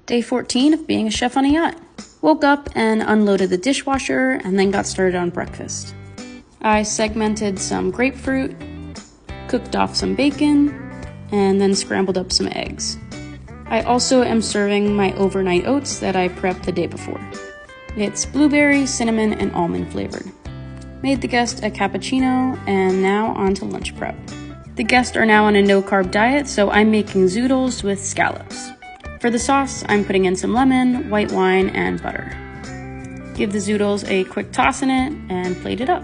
Day 14 of being a chef on a yacht. Woke up and unloaded the dishwasher and then got started on breakfast. I segmented some grapefruit, cooked off some bacon, and then scrambled up some eggs. I also am serving my overnight oats that I prepped the day before. It's blueberry, cinnamon, and almond flavored. Made the guest a cappuccino, and now on to lunch prep. The guests are now on a no-carb diet, so I'm making zoodles with scallops. For the sauce, I'm putting in some lemon, white wine, and butter. Give the zoodles a quick toss in it and plate it up.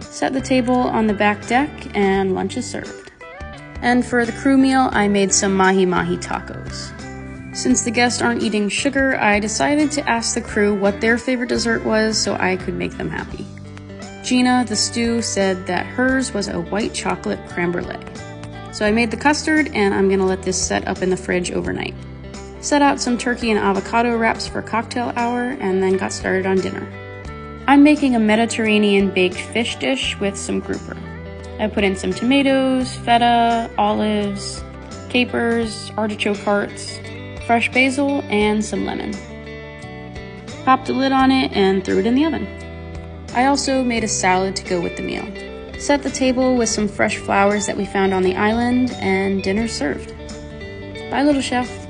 Set the table on the back deck and lunch is served. And for the crew meal, I made some mahi-mahi tacos. Since the guests aren't eating sugar, I decided to ask the crew what their favorite dessert was so I could make them happy. Gina, the stew, said that hers was a white chocolate creme brulee. So I made the custard and I'm gonna let this set up in the fridge overnight. Set out some turkey and avocado wraps for cocktail hour and then got started on dinner. I'm making a Mediterranean baked fish dish with some grouper. I put in some tomatoes, feta, olives, capers, artichoke hearts, fresh basil, and some lemon. Popped a lid on it and threw it in the oven. I also made a salad to go with the meal. Set the table with some fresh flowers that we found on the island and dinner served. Bye, little chef.